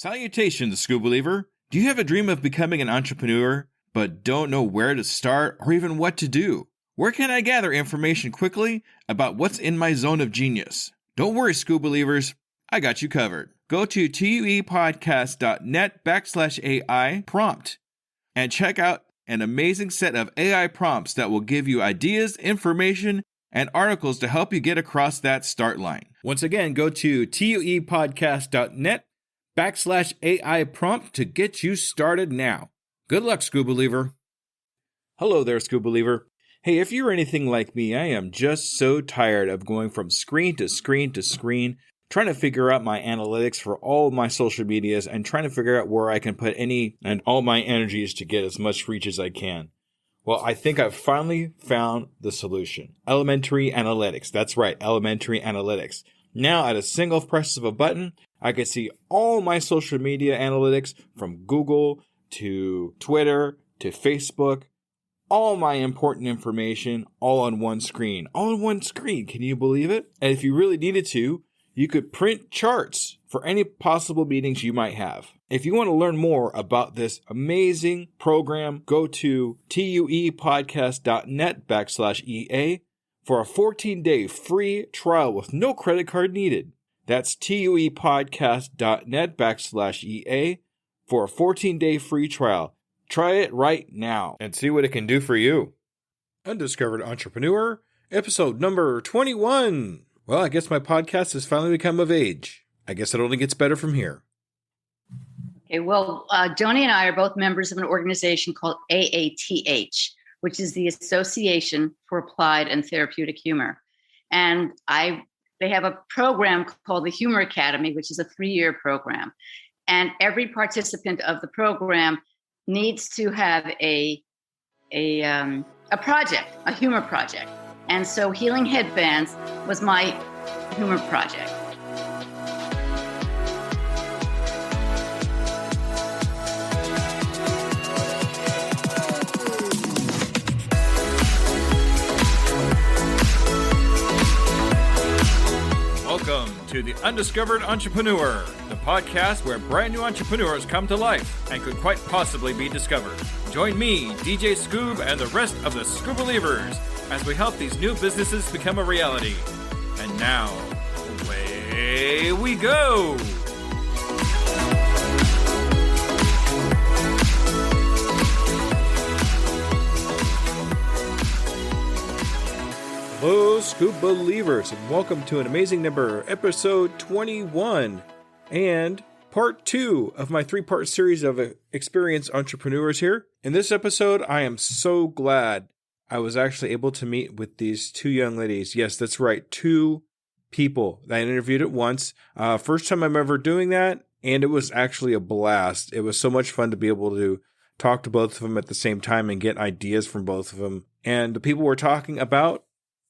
Salutations, School Believer. Do you have a dream of becoming an entrepreneur, but don't know where to start or even what to do? Where can I gather information quickly about what's in my zone of genius? Don't worry, School Believers. I got you covered. Go to tuepodcast.net/AI prompt and check out an amazing set of AI prompts that will give you ideas, information, and articles to help you get across that start line. Once again, go to tuepodcast.net/AI prompt to get you started now. Good luck, School Believer. Hello there, School Believer. Hey, if you're anything like me, I am just so tired of going from screen to screen to screen, trying to figure out my analytics for all my social medias and trying to figure out where I can put any and all my energies to get as much reach as I can. Well, I think I've finally found the solution. Elementary analytics. That's right, elementary analytics. Now, at a single press of a button, I can see all my social media analytics from Google to Twitter to Facebook, all my important information all on one screen. All on one screen. Can you believe it? And if you really needed to, you could print charts for any possible meetings you might have. If you want to learn more about this amazing program, go to tuepodcast.net/EA for a 14-day free trial with no credit card needed. That's tuepodcast.net/EA for a 14-day free trial. Try it right now and see what it can do for you. Undiscovered Entrepreneur, episode number 21. Well, I guess my podcast has finally become of age. I guess it only gets better from here. Okay, well, Joni and I are both members of an organization called AATH, which is the Association for Applied and Therapeutic Humor. And they have a program called the Humor Academy, which is a 3-year program. And every participant of the program needs to have a project, a humor project. And so Healing Headbands was my humor project. Welcome to the Undiscovered Entrepreneur, the podcast where brand new entrepreneurs come to life and could quite possibly be discovered. Join me, DJ Scoob, and the rest of the Scoob Believers as we help these new businesses become a reality. And now, away we go! Hello, Scoop Believers, and welcome to an amazing number, episode 21, and part 2 of my 3-part series of experienced entrepreneurs here. In this episode, I am so glad I was actually able to meet with these 2 young ladies. Yes, that's right, 2 people that I interviewed at once. First time I'm ever doing that, and it was actually a blast. It was so much fun to be able to talk to both of them at the same time and get ideas from both of them. And the people we're talking about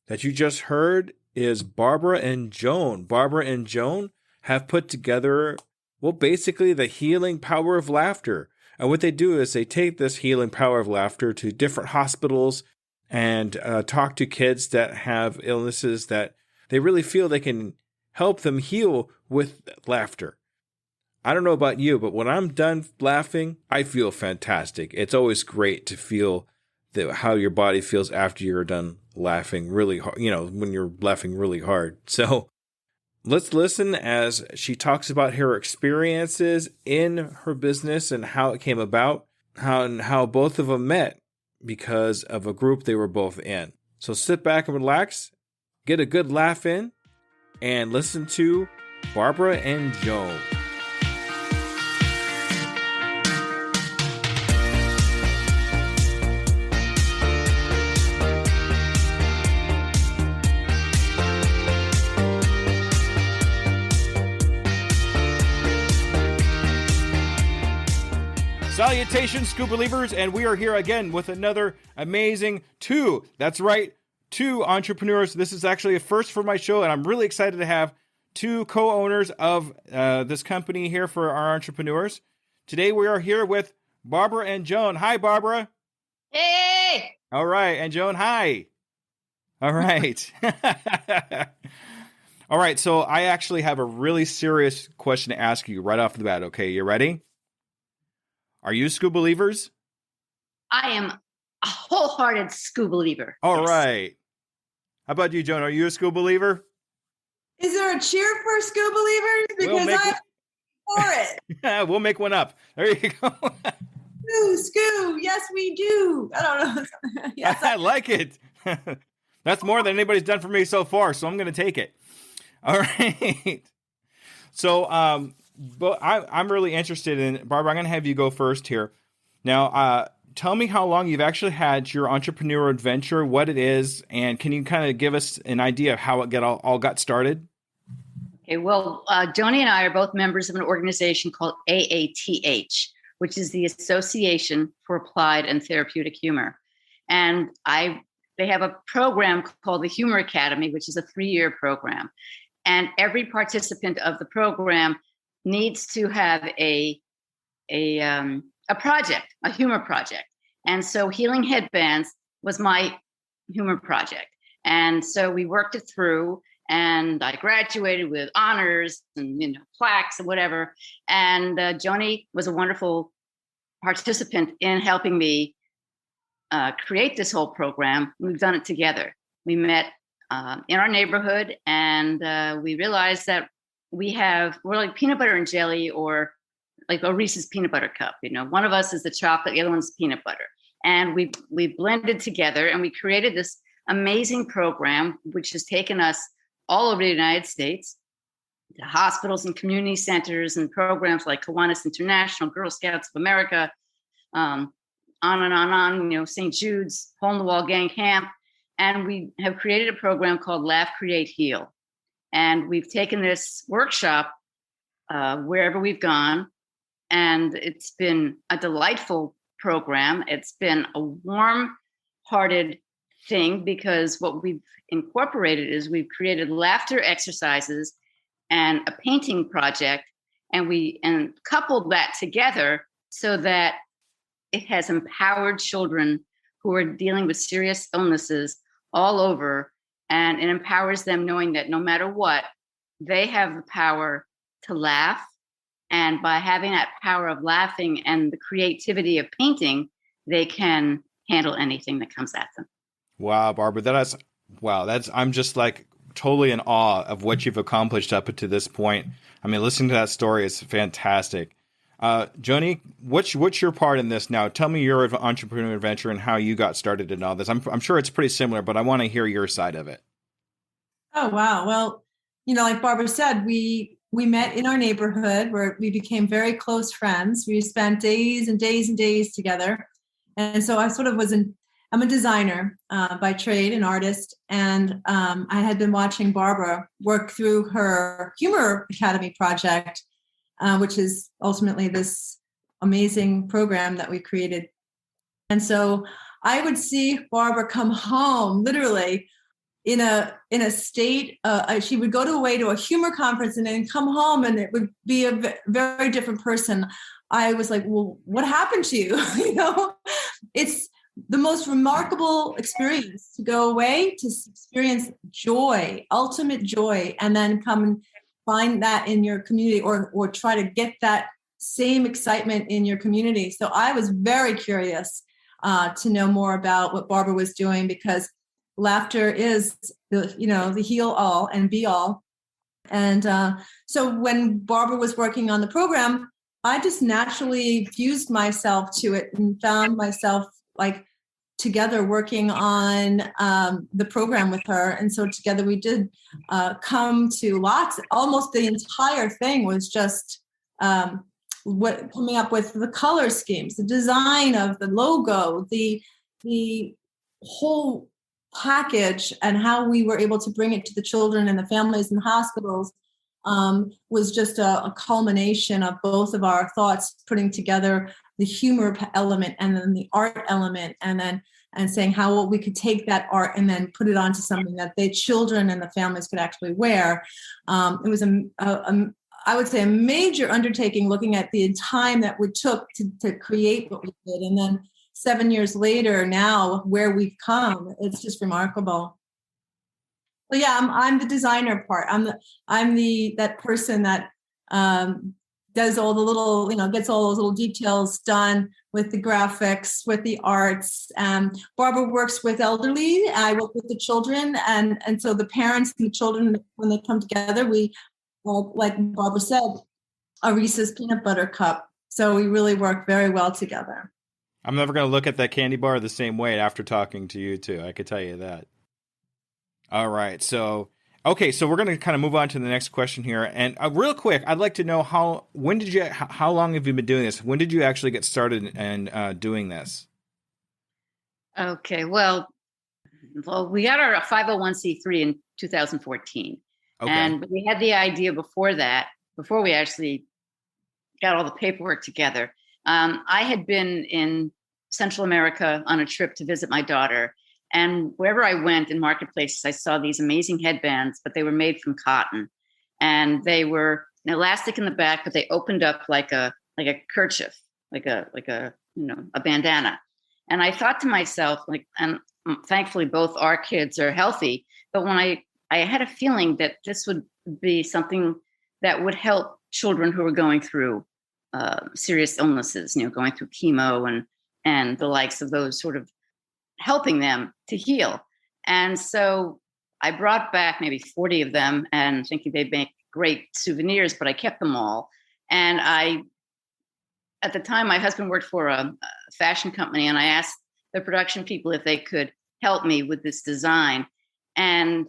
that you just heard is Barbra and Joan. Barbra and Joan have put together, well, basically the healing power of laughter. And what they do is they take this healing power of laughter to different hospitals and talk to kids that have illnesses that they really feel they can help them heal with laughter. I don't know about you, but when I'm done laughing, I feel fantastic. It's always great to feel how your body feels after you're done laughing really hard, when you're laughing really hard. So let's listen as she talks about her experiences in her business and how it came about, how both of them met because of a group they were both in. So sit back and relax, get a good laugh in, and listen to Barbra and Joan. Salutations, Scoop Believers, and we are here again with another amazing 2. That's right, 2 entrepreneurs. This is actually a first for my show, and I'm really excited to have 2 co-owners of this company here for our entrepreneurs. Today we are here with Barbra and Joan. Hi, Barbra. Hey! All right, and Joan, hi. All right. All right, so I actually have a really serious question to ask you right off the bat. Okay, you ready? Are you school believers? I am a wholehearted school believer. All Yes. right. How about you, Joan? Are you a school believer? Is there a cheer for school believers? We'll Because make I'm for it. we'll make one up. There you go. Scoo. Yes, we do. I don't know. Yes, I like it. That's more than anybody's done for me so far, so I'm going to take it. All right. So, but I'm really interested in, Barbara, I'm going to have you go first here. Now, tell me how long you've actually had your entrepreneurial adventure, what it is, and can you kind of give us an idea of how it all got started? Okay, well, Joni and I are both members of an organization called AATH, which is the Association for Applied and Therapeutic Humor. And they have a program called the Humor Academy, which is a 3-year program. And every participant of the program needs to have a project, a humor project. And so Healing Headbands was my humor project. And so we worked it through, and I graduated with honors and plaques and whatever. And Joni was a wonderful participant in helping me create this whole program. We've done it together. We met in our neighborhood, and we realized that we're like peanut butter and jelly, or like a Reese's peanut butter cup. One of us is the chocolate, the other one's peanut butter. And we blended together, and we created this amazing program, which has taken us all over the United States, to hospitals and community centers and programs like Kiwanis International, Girl Scouts of America, on and on, St. Jude's, Hole in the Wall Gang Camp. And we have created a program called Laugh, Create, Heal. And we've taken this workshop wherever we've gone. And it's been a delightful program. It's been a warm-hearted thing, because what we've incorporated is we've created laughter exercises and a painting project, and coupled that together so that it has empowered children who are dealing with serious illnesses all over, and it empowers them knowing that no matter what, they have the power to laugh. And by having that power of laughing and the creativity of painting, they can handle anything that comes at them. Wow, Barbara, I'm just like totally in awe of what you've accomplished up to this point. I mean, listening to that story is fantastic. Joni, what's your part in this now? Tell me your entrepreneurial adventure and how you got started in all this. I'm sure it's pretty similar, but I want to hear your side of it. Oh, wow. Well, like Barbara said, we met in our neighborhood where we became very close friends. We spent days and days and days together. And so I sort of I'm a designer by trade, an artist. And I had been watching Barbara work through her Humor Academy project, which is ultimately this amazing program that we created. And so I would see Barbara come home literally in a state. She would go away to a humor conference and then come home, and it would be a very different person. I was like, well, what happened to you? It's the most remarkable experience to go away, to experience joy, ultimate joy, and then come and find that in your community, or try to get that same excitement in your community. So I was very curious to know more about what Barbara was doing, because laughter is the heal all and be all. And so when Barbara was working on the program, I just naturally fused myself to it and found myself like together working on the program with her. And so together we did come to almost the entire thing was just coming up with the color schemes, the design of the logo, the whole package, and how we were able to bring it to the children and the families and hospitals was just a culmination of both of our thoughts, putting together the humor element and then the art element, and saying how we could take that art and then put it onto something that the children and the families could actually wear. It was I would say a major undertaking, looking at the time that we took to create what we did. And then 7 years later, now where we've come, it's just remarkable. Well, yeah, I'm the designer part. I'm that person that does all the little, gets all those little details done with the graphics, with the arts. Barbara works with elderly. I work with the children, and so the parents and the children, when they come together, we, like Barbara said, a Reese's peanut butter cup. So we really work very well together. I'm never going to look at that candy bar the same way after talking to you two. I could tell you that. All right. So, okay. So we're going to kind of move on to the next question here. And real quick, I'd like to know how long have you been doing this? When did you actually get started and doing this? Okay. Well, we got our 501c3 in 2014. Okay. And we had the idea before that, before we actually got all the paperwork together. I had been in Central America on a trip to visit my daughter. And wherever I went in marketplaces, I saw these amazing headbands, but they were made from cotton. And they were elastic in the back, but they opened up like a kerchief, like a bandana. And I thought to myself, and thankfully both our kids are healthy, but when I had a feeling that this would be something that would help children who are going through serious illnesses, going through chemo and the likes of those, sort of helping them to heal. And so I brought back maybe 40 of them and thinking they'd make great souvenirs, but I kept them all. And at the time, my husband worked for a fashion company, and I asked the production people if they could help me with this design. And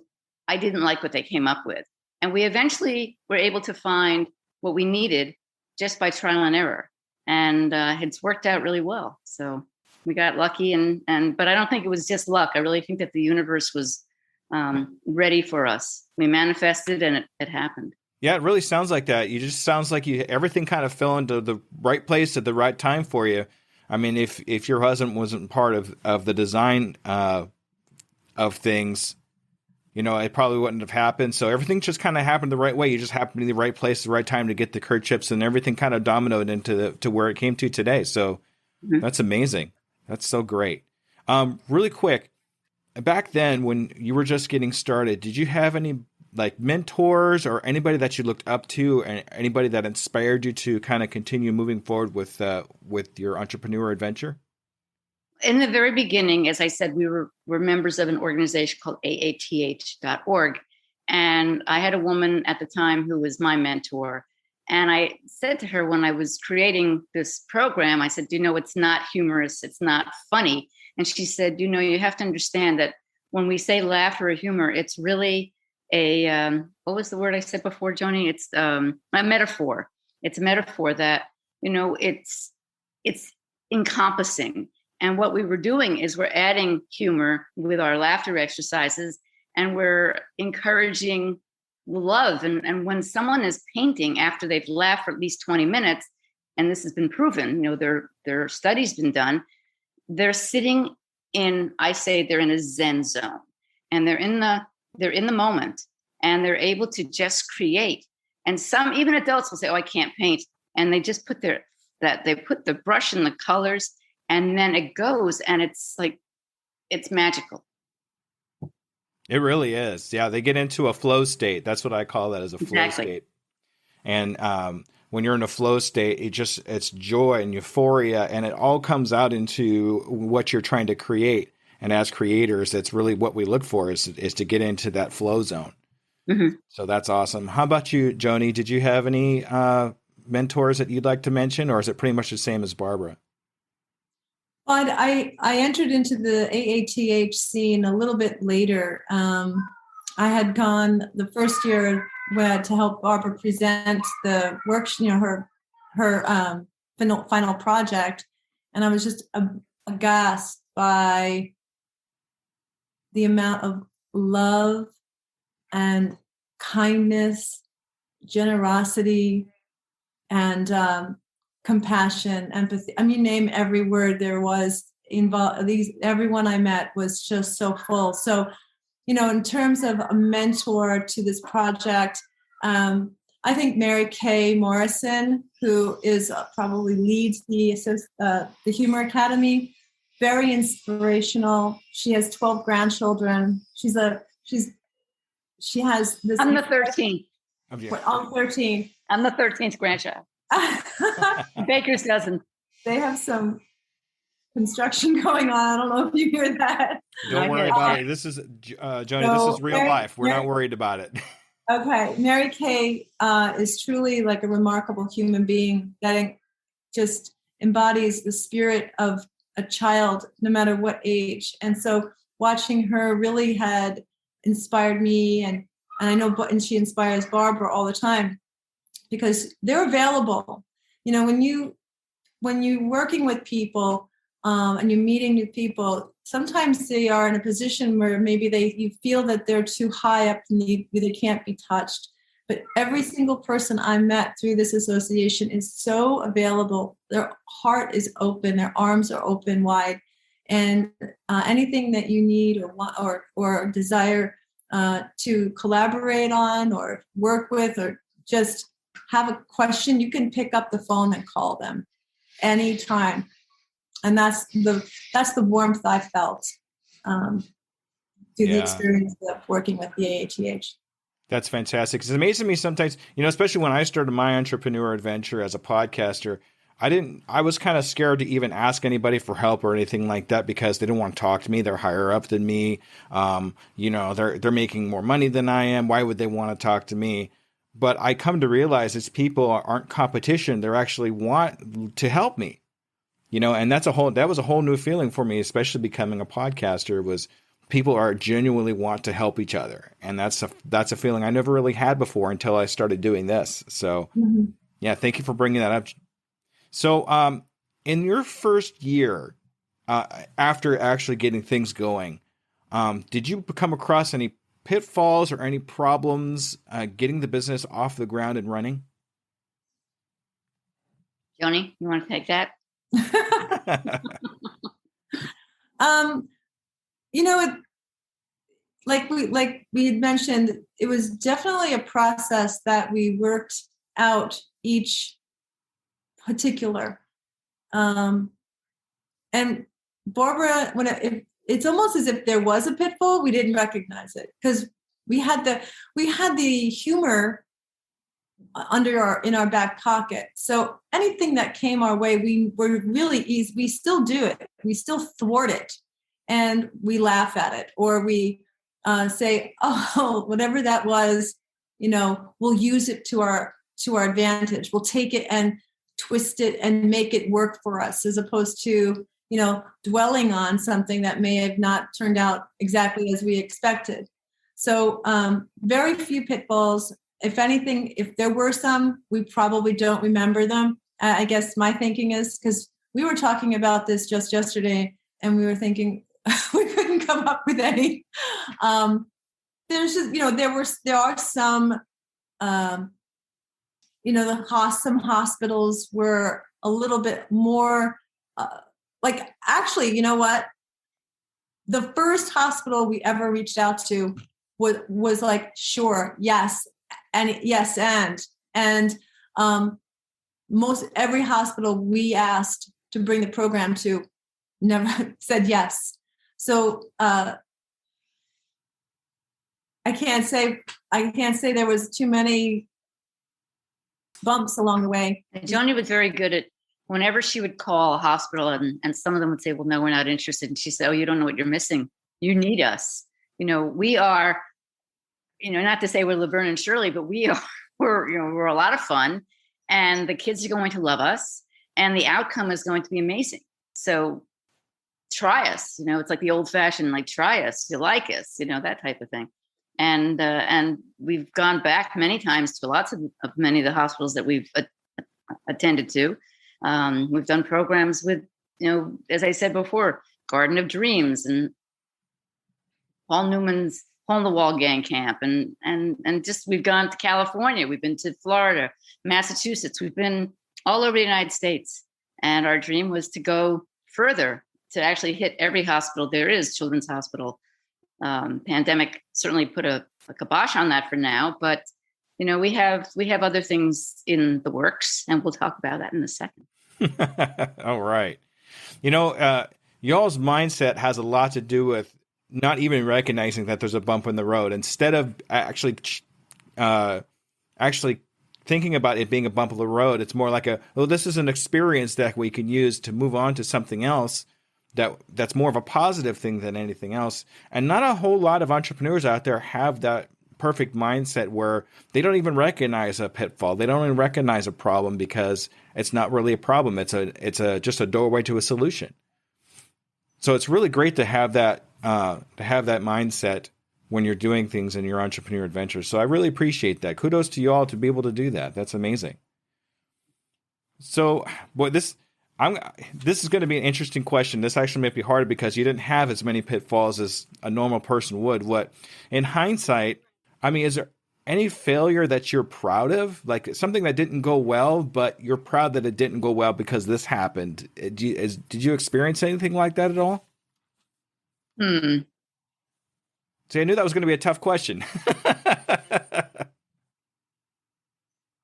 I didn't like what they came up with. And we eventually were able to find what we needed just by trial and error. And it's worked out really well. So we got lucky, but I don't think it was just luck. I really think that the universe was ready for us. We manifested and it happened. Yeah, it really sounds like that. You just sounds like everything kind of fell into the right place at the right time for you. I mean, if your husband wasn't part of the design of things, it probably wouldn't have happened. So everything just kind of happened the right way. You just happened to be in the right place, the right time to get the curd chips, and everything kind of dominoed to where it came to today. So That's amazing. That's so great. Really quick, back then when you were just getting started, did you have any mentors or anybody that you looked up to, and anybody that inspired you to kind of continue moving forward with your entrepreneur adventure? In the very beginning, as I said, we're members of an organization called AATH.org. And I had a woman at the time who was my mentor. And I said to her when I was creating this program, I said, it's not humorous. It's not funny. And she said, you have to understand that when we say laughter or humor, it's really what was the word I said before, Joni? It's a metaphor. It's a metaphor that, it's encompassing. And what we were doing is we're adding humor with our laughter exercises, and we're encouraging love. And when someone is painting after they've laughed for at least 20 minutes, and this has been proven, there are studies been done, they're sitting in, I say they're in a Zen zone, and they're in the moment, and they're able to just create. And some, even adults will say, oh, I can't paint. And they just put they put the brush and the colors, and then it goes, and it's magical. It really is. Yeah, they get into a flow state. That's what I call that, as a flow state. And when you're in a flow state, it's joy and euphoria, and it all comes out into what you're trying to create. And as creators, that's really what we look for is to get into that flow zone. Mm-hmm. So that's awesome. How about you, Joni? Did you have any mentors that you'd like to mention, or is it pretty much the same as Barbara? Well, I entered into the AATH scene a little bit later. I had gone the first year to help Barbara present the work, her final project, and I was just aghast by the amount of love and kindness, generosity, and compassion, empathy. I mean, name every word there was involved. Everyone I met was just so full. So, in terms of a mentor to this project, I think Mary Kay Morrison, who is probably leads the Humor Academy, very inspirational. She has 12 grandchildren. She's she has this. I'm the 13th. I'm 13. I'm the 13th grandchild. Baker's dozen. They have some construction going on. I don't know if you hear that. Don't worry about it. This is, Joni, this is real life. We're not worried about it. Okay. Mary Kay is truly like a remarkable human being that just embodies the spirit of a child, no matter what age. And so watching her really had inspired me. And I know, and she inspires Barbara all the time because they're available. You know, when you're working with people and you're meeting new people, sometimes they are in a position where maybe you feel that they're too high up and they can't be touched. But every single person I met through this association is so available. Their heart is open, their arms are open wide, and anything that you need or want or desire to collaborate on or work with or just have a question, you can pick up the phone and call them anytime. And that's the warmth I felt through the experience of working with the AATH. That's fantastic. It's amazing to me sometimes, especially when I started my entrepreneur adventure as a podcaster, I was kind of scared to even ask anybody for help or anything like that because they didn't want to talk to me. They're higher up than me. They're making more money than I am. Why would they want to talk to me? But I come to realize it's people aren't competition. They actually want to help me, and that was a whole new feeling for me, especially becoming a podcaster, was people are genuinely want to help each other. And that's a feeling I never really had before until I started doing this. So yeah, thank you for bringing that up. So in your first year, after actually getting things going, did you come across any pitfalls or any problems getting the business off the ground and running? Joni, you want to take that? Like we had mentioned, it was definitely a process that we worked out each particular. And Barbara, it's almost as if there was a pitfall, we didn't recognize it because we had the humor in our back pocket. So anything that came our way, we were really easy. We still do it. We still thwart it, and we laugh at it, or we say, "Oh, whatever that was, we'll use it to our advantage. We'll take it and twist it and make it work for us," as opposed to dwelling on something that may have not turned out exactly as we expected. So very few pitfalls. If anything, if there were some, we probably don't remember them. I guess my thinking is because we were talking about this just yesterday and we were thinking we couldn't come up with any. There's just, there are some, some hospitals were a little bit more, actually, you know what? The first hospital we ever reached out to was like, sure, yes, and yes, and most every hospital we asked to bring the program to never said yes. So I can't say there was too many bumps along the way. Joni was very good at whenever she would call a hospital and some of them would say, well, no, we're not interested. And she said, oh, you don't know what you're missing. You need us. We are, not to say we're Laverne and Shirley, but we're a lot of fun and the kids are going to love us and the outcome is going to be amazing. So try us, it's like the old fashioned, like try us, you like us, that type of thing. And we've gone back many times to lots of many of the hospitals that we've attended to. We've done programs with, as I said before, Garden of Dreams and Paul Newman's Hole in the Wall Gang Camp. And just, we've gone to California. We've been to Florida, Massachusetts. We've been all over the United States. And our dream was to go further, to actually hit every hospital there is, children's hospital. Pandemic certainly put a kibosh on that for now, but we have other things in the works, and we'll talk about that in a second. All right. Y'all's mindset has a lot to do with not even recognizing that there's a bump in the road. Instead of actually thinking about it being a bump in the road, it's more like this is an experience that we can use to move on to something else that's more of a positive thing than anything else. And not a whole lot of entrepreneurs out there have that perfect mindset where they don't even recognize a pitfall. They don't even recognize a problem because it's not really a problem. It's just a doorway to a solution. So it's really great to have that mindset when you're doing things in your entrepreneur adventures. So I really appreciate that. Kudos to you all to be able to do that. That's amazing. So, boy, this is going to be an interesting question. This actually might be harder because you didn't have as many pitfalls as a normal person would. What, in hindsight, I mean, is there any failure that you're proud of? Like something that didn't go well, but you're proud that it didn't go well because this happened. Did you experience anything like that at all? See, I knew that was going to be a tough question.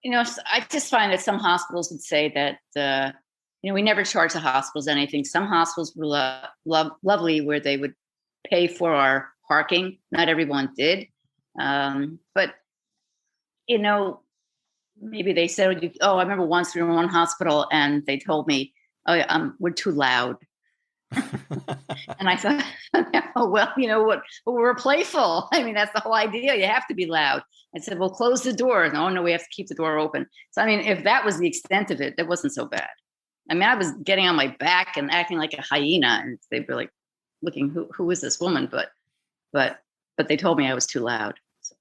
I just find that some hospitals would say that, we never charge the hospitals anything. Some hospitals were lovely where they would pay for our parking. Not everyone did. But, maybe they said, I remember once we were in one hospital and they told me, we're too loud. And I thought, oh, well, you know what? We're playful. I mean, that's the whole idea. You have to be loud. I said, well, close the door. No, we have to keep the door open. So, I mean, if that was the extent of it, that wasn't so bad. I mean, I was getting on my back and acting like a hyena, and they were like looking, who is this woman? But they told me I was too loud. So.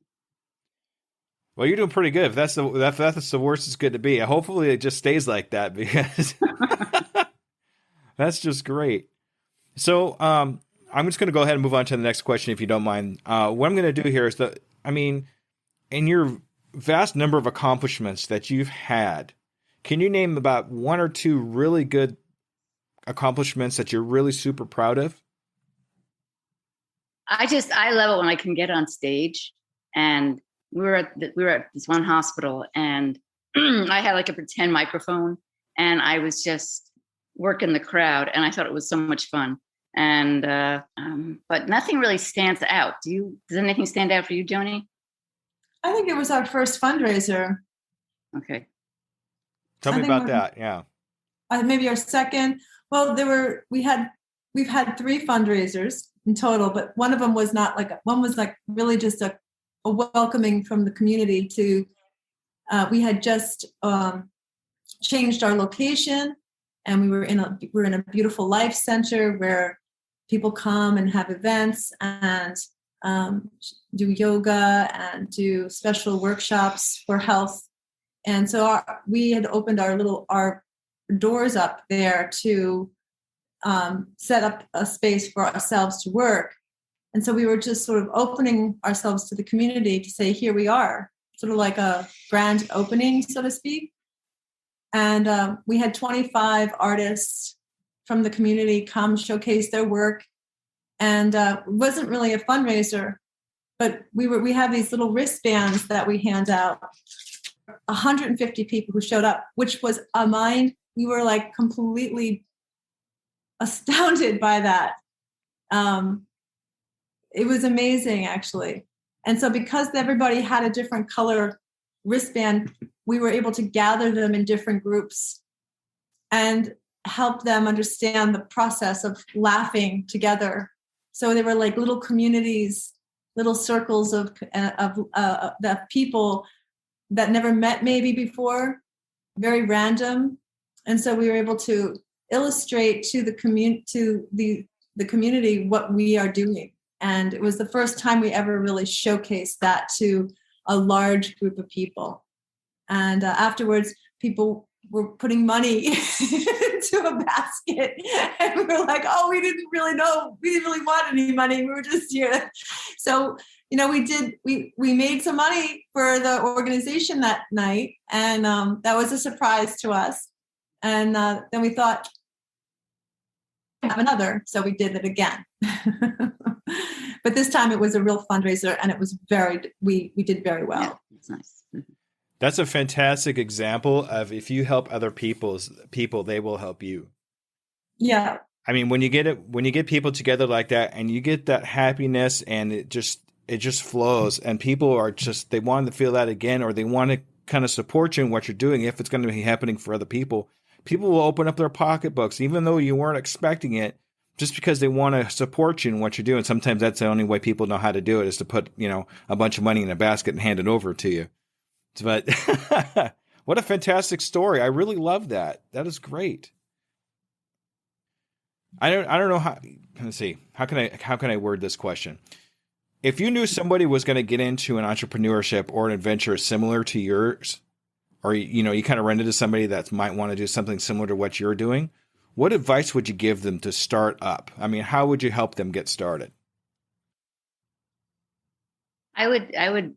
Well, you're doing pretty good. If that's the worst it's good to be. Hopefully it just stays like that because that's just great. So I'm just going to go ahead and move on to the next question, if you don't mind. What I'm going to do here is in your vast number of accomplishments that you've had, can you name about one or two really good accomplishments that you're really super proud of? I love it when I can get on stage, and we were at this one hospital, and I had like a pretend microphone, and I was just working the crowd, and I thought it was so much fun. And but nothing really stands out. Does anything stand out for you, Joni? I think it was our first fundraiser. Okay. Tell me about that. Yeah. Maybe our second. Well, we've had 3 fundraisers in total, but one of them was really just a welcoming from the community to, we had just changed our location, and we were in a beautiful life center where people come and have events and do yoga and do special workshops for health. And so we had opened our doors up there to set up a space for ourselves to work. And so we were just sort of opening ourselves to the community to say, here we are, sort of like a grand opening, so to speak. And we had 25 artists from the community come showcase their work. And it wasn't really a fundraiser, but we have these little wristbands that we hand out. 150 people who showed up, which was a mind. We were like completely astounded by that. It was amazing, actually. And so because everybody had a different color wristband, we were able to gather them in different groups and help them understand the process of laughing together. So they were like little communities, little circles of the people that never met maybe before, very random. And so we were able to illustrate to the community what we are doing. And it was the first time we ever really showcased that to a large group of people. And afterwards, people were putting money into a basket. And we were like, oh, we didn't really know. We didn't really want any money. We were just here. So, we made some money for the organization that night. And that was a surprise to us. And then we thought, have another. So we did it again. But this time it was a real fundraiser, and it was we did very well. Yeah, that's nice. That's a fantastic example of if you help other people, they will help you. Yeah. I mean, when you get people together like that and you get that happiness and it just flows and people are just, they want to feel that again, or they want to kind of support you in what you're doing. If it's going to be happening for other people, people will open up their pocketbooks, even though you weren't expecting it, just because they want to support you in what you're doing. Sometimes that's the only way people know how to do it, is to put, a bunch of money in a basket and hand it over to you. But what a fantastic story. I really love that. That is great. I don't know how, let's see. How can I word this question? If you knew somebody was going to get into an entrepreneurship or an adventure similar to yours, or, you kind of run into somebody that might want to do something similar to what you're doing, what advice would you give them to start up? I mean, how would you help them get started? I would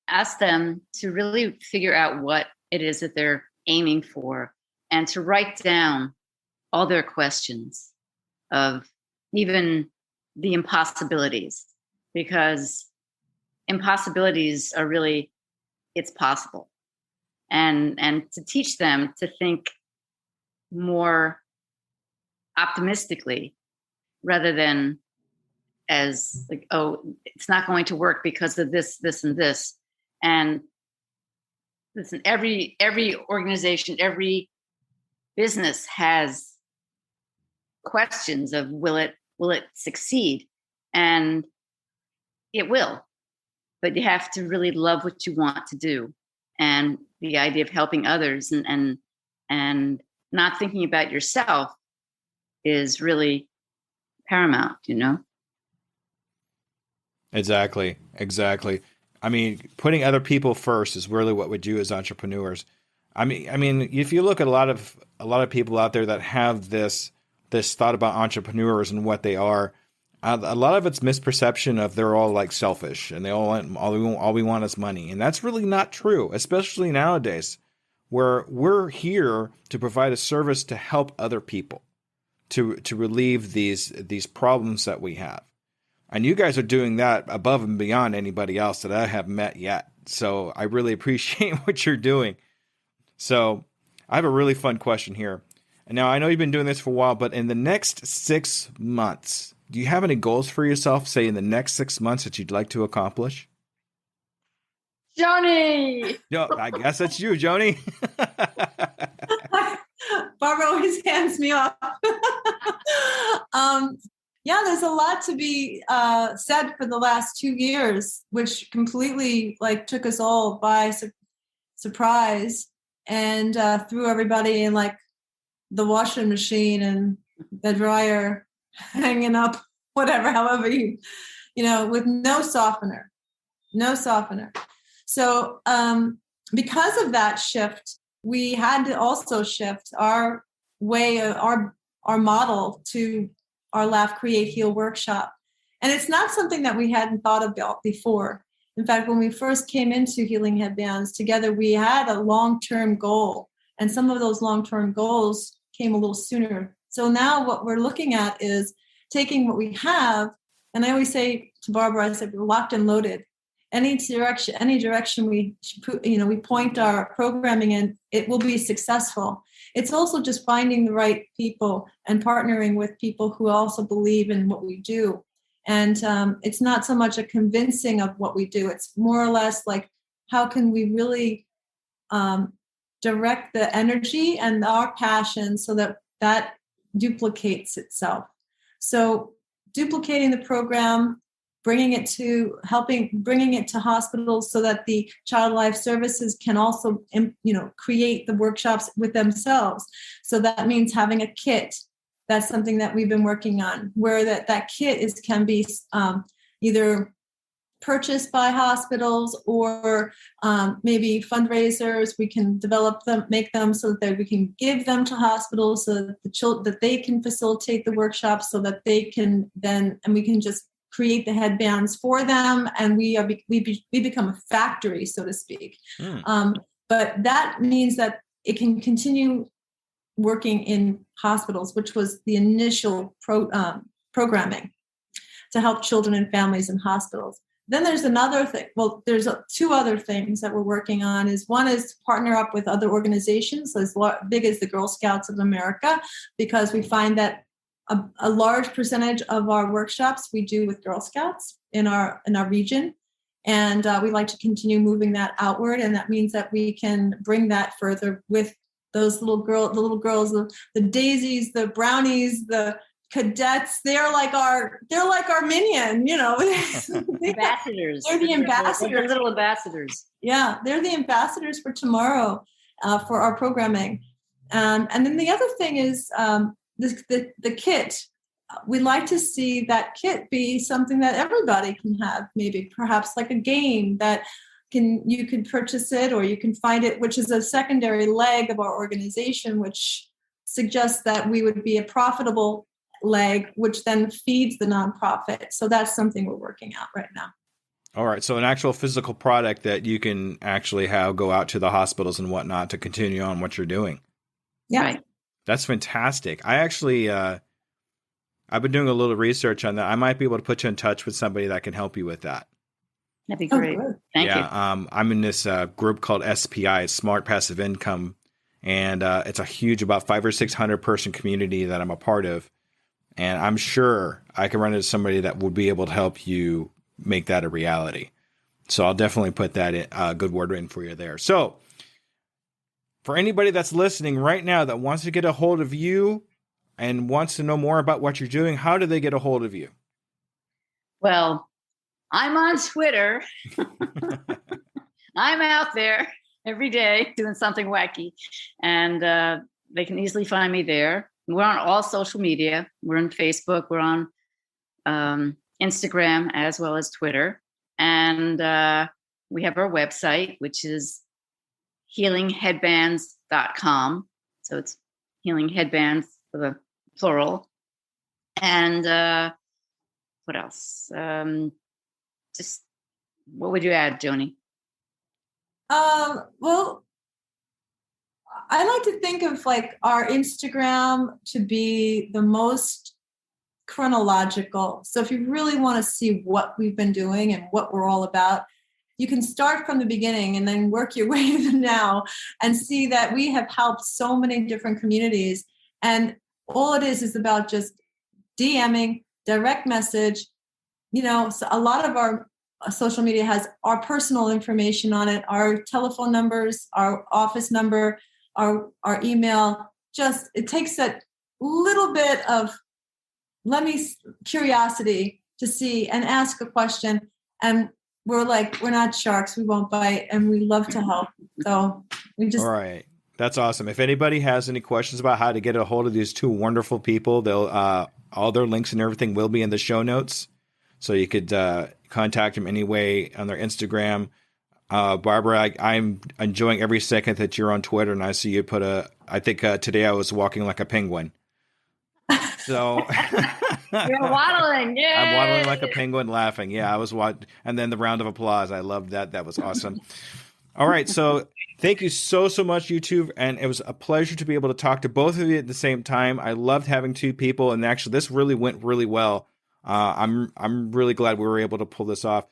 ask them to really figure out what it is that they're aiming for, and to write down all their questions of even the impossibilities, because impossibilities are really, it's possible. And to teach them to think more optimistically, rather than as like, oh, it's not going to work because of this, this, and this. And listen, every organization, every business has questions of will it succeed? And it will, but you have to really love what you want to do. And the idea of helping others and not thinking about yourself is really paramount, Exactly. I mean, putting other people first is really what we do as entrepreneurs. I mean, if you look at a lot of people out there that have this thought about entrepreneurs and what they are, a lot of it's misperception of they're all like selfish and they all we want is money, and that's really not true, especially nowadays, where we're here to provide a service to help other people, to relieve these problems that we have. And you guys are doing that above and beyond anybody else that I have met yet. So I really appreciate what you're doing. So I have a really fun question here. And now I know you've been doing this for a while, but in the next 6 months, do you have any goals for yourself, say in the next 6 months, that you'd like to accomplish? Joni! No, I guess that's you, Joni. Barbara always hands me off. Yeah, there's a lot to be said for the last 2 years, which completely took us all by surprise and threw everybody in the washing machine and the dryer hanging up, whatever, however with no softener. So because of that shift, we had to also shift our way, our model to our Laugh, Create, Heal workshop. And it's not something that we hadn't thought about before. In fact, when we first came into Healing Headbands together, we had a long-term goal. And some of those long-term goals came a little sooner. So now what we're looking at is taking what we have. And I always say to Barbara, I said, we're locked and loaded. Any direction we point our programming in, it will be successful. It's also just finding the right people and partnering with people who also believe in what we do. And it's not so much a convincing of what we do. It's more or less like, how can we really direct the energy and our passion so that duplicates itself. So duplicating the program, bringing it to hospitals so that the child life services can also, create the workshops with themselves. So that means having a kit. That's something that we've been working on, where that kit can be either purchased by hospitals or maybe fundraisers. We can develop them, make them so that we can give them to hospitals so that that they can facilitate the workshops, so that they can then, and we can just create the headbands for them, and we become a factory, so to speak. But that means that it can continue working in hospitals, which was the initial programming to help children and families in hospitals. Then there's another thing. Well, there's 2 other things that we're working on. One is to partner up with other organizations as big as the Girl Scouts of America, because we find that a large percentage of our workshops we do with Girl Scouts in our region. And we like to continue moving that outward. And that means that we can bring that further with those little girls, the daisies, the brownies, the cadets. They're like our minion, Ambassadors. They're the ambassadors. They're little ambassadors. Yeah, they're the ambassadors for tomorrow for our programming. And then the other thing is the kit. We like to see that kit be something that everybody can have, maybe perhaps like a game that you can purchase it, or you can find it, which is a secondary leg of our organization, which suggests that we would be a profitable leg, which then feeds the nonprofit. So that's something we're working out right now. All right. So an actual physical product that you can actually have go out to the hospitals and whatnot to continue on what you're doing. Yeah. Right. That's fantastic. I actually, I've been doing a little research on that. I might be able to put you in touch with somebody that can help you with that. That'd be great. Thank you. I'm in this group called SPI, Smart Passive Income, and it's a huge, about 500 or 600 person community that I'm a part of. And I'm sure I can run into somebody that would be able to help you make that a reality. So I'll definitely put that in, good word in for you there. So for anybody that's listening right now that wants to get a hold of you and wants to know more about what you're doing, how do they get a hold of you? Well, I'm on Twitter. I'm out there every day doing something wacky, and they can easily find me there. We're on all social media. We're on Facebook. We're on Instagram as well as Twitter. And we have our website, which is healingheadbands.com. So it's healing headbands for the plural. And what else? Just what would you add, Joni? Well, I like to think of like our Instagram to be the most chronological. So if you really want to see what we've been doing and what we're all about, you can start from the beginning and then work your way to the now and see that we have helped so many different communities. And all it is about just DMing, direct message. So a lot of our social media has our personal information on it, our telephone numbers, our office number, our email. Just it takes that little bit of curiosity to see and ask a question. And we're not sharks, we won't bite, and we love to help. So we just all right. That's awesome. If anybody has any questions about how to get a hold of these two wonderful people, they'll all their links and everything will be in the show notes. So you could contact them anyway on their Instagram. Barbara, I'm enjoying every second that you're on Twitter, and I see you put I think today I was walking like a penguin. So you're waddling. Yeah, I'm waddling like a penguin, laughing. Yeah, I was and then the round of applause. I loved that. That was awesome. All right, so thank you so much, you two, and it was a pleasure to be able to talk to both of you at the same time. I loved having two people, and actually, this really went really well. I'm really glad we were able to pull this off.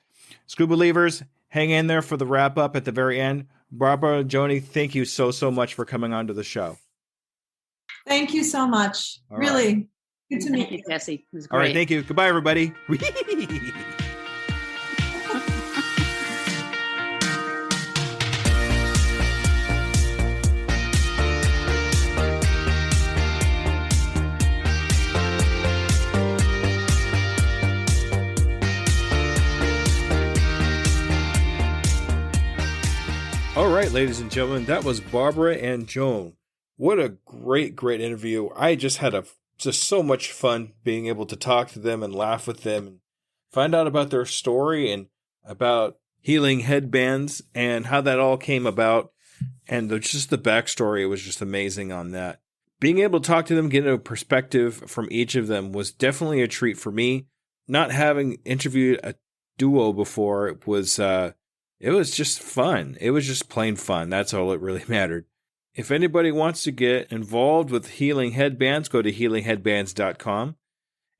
Scuba Believers, hang in there for the wrap up at the very end. Barbara and Joni, thank you so much for coming on to the show. Thank you so much. All really right. Good to meet you, Jesse. It was great. All right, thank you. Goodbye, everybody. All right, ladies and gentlemen, that was Barbara and Joan. What a great interview. I just had just so much fun being able to talk to them and laugh with them and find out about their story and about healing headbands and how that all came about. And just the backstory was just amazing on that. Being able to talk to them, get a perspective from each of them was definitely a treat for me. Not having interviewed a duo before, it was just fun. It was just plain fun. That's all that really mattered. If anybody wants to get involved with Healing Headbands, go to healingheadbands.com.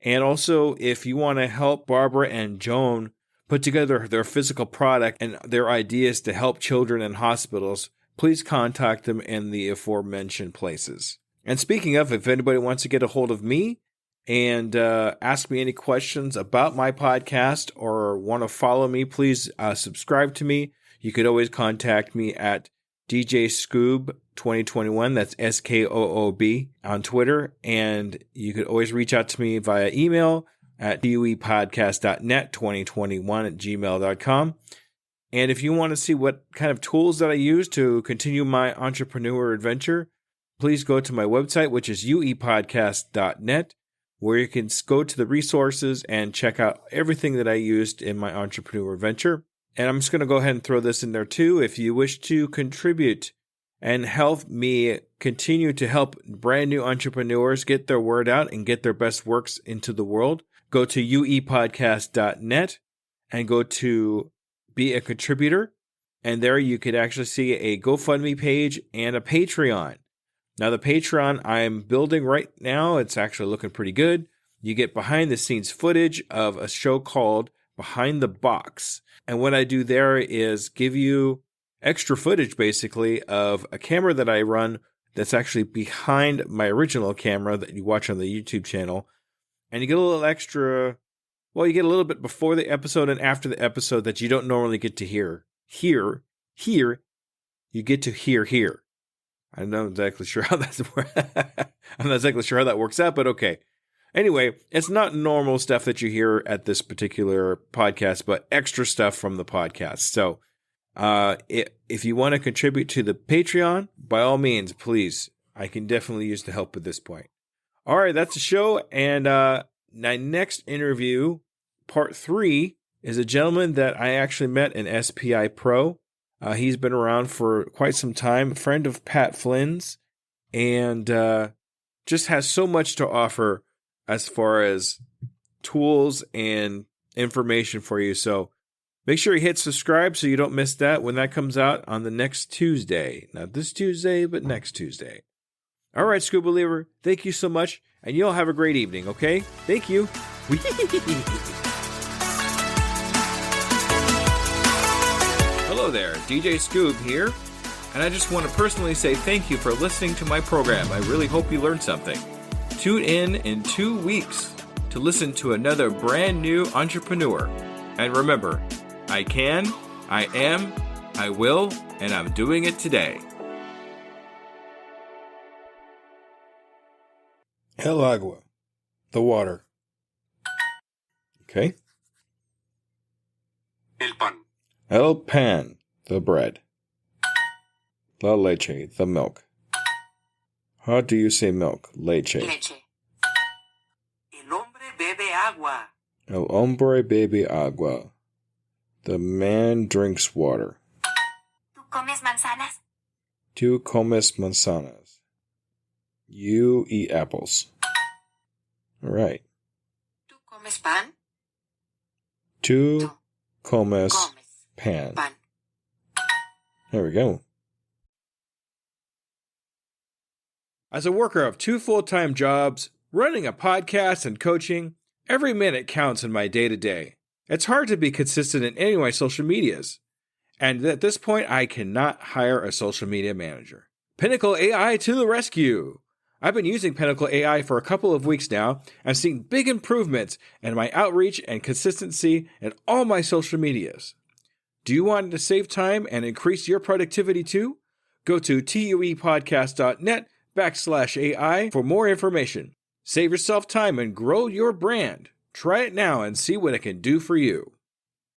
And also, if you want to help Barbara and Joan put together their physical product and their ideas to help children in hospitals, please contact them in the aforementioned places. And speaking of, if anybody wants to get a hold of me, and ask me any questions about my podcast or want to follow me, please subscribe to me. You could always contact me at DJ Scoob 2021. That's SKOOB on Twitter. And you could always reach out to me via email at duepodcast.net2021@gmail.com. And if you want to see what kind of tools that I use to continue my entrepreneur adventure, please go to my website, which is uepodcast.net, where you can go to the resources and check out everything that I used in my entrepreneur adventure. And I'm just going to go ahead and throw this in there too. If you wish to contribute and help me continue to help brand new entrepreneurs get their word out and get their best works into the world, go to uepodcast.net and go to Be a Contributor. And there you could actually see a GoFundMe page and a Patreon. Now, the Patreon I'm building right now, it's actually looking pretty good. You get behind the scenes footage of a show called Behind the Box. And what I do there is give you extra footage, basically, of a camera that I run that's actually behind my original camera that you watch on the YouTube channel. And you get a little extra, well, you get a little bit before the episode and after the episode that you don't normally get to hear. Here, you get to hear here. I'm not exactly sure how that's I'm not exactly sure how that works out, but okay. Anyway, it's not normal stuff that you hear at this particular podcast, but extra stuff from the podcast. So if you want to contribute to the Patreon, by all means, please. I can definitely use the help at this point. All right, that's the show. And my next interview, part 3, is a gentleman that I actually met in SPI Pro. He's been around for quite some time, a friend of Pat Flynn's, and just has so much to offer as far as tools and information for you. So make sure you hit subscribe so you don't miss that when that comes out on the next Tuesday. Not this Tuesday, but next Tuesday. All right, Scuba Believer, thank you so much, and you all have a great evening, okay? Thank you. Hello there, DJ Scoob here, and I just want to personally say thank you for listening to my program. I really hope you learned something. Tune in 2 weeks to listen to another brand new entrepreneur. And remember, I can, I am, I will, and I'm doing it today. El agua, the water. Okay. El pan. El pan, the bread. La leche, the milk. How do you say milk? Leche. Leche. El hombre bebe agua. El hombre bebe agua. The man drinks water. ¿Tú comes manzanas? Tú comes manzanas. You eat apples. All right. ¿Tú comes pan? Tú comes Comes pan. pan. There we go. As a worker of 2 full-time jobs, running a podcast and coaching, every minute counts in my day-to-day. It's hard to be consistent in any of my social medias. And at this point, I cannot hire a social media manager. Pinnacle AI to the rescue! I've been using Pinnacle AI for a couple of weeks now. I'm seeing big improvements in my outreach and consistency in all my social medias. Do you want to save time and increase your productivity too? Go to tuepodcast.net/AI for more information. Save yourself time and grow your brand. Try it now and see what it can do for you.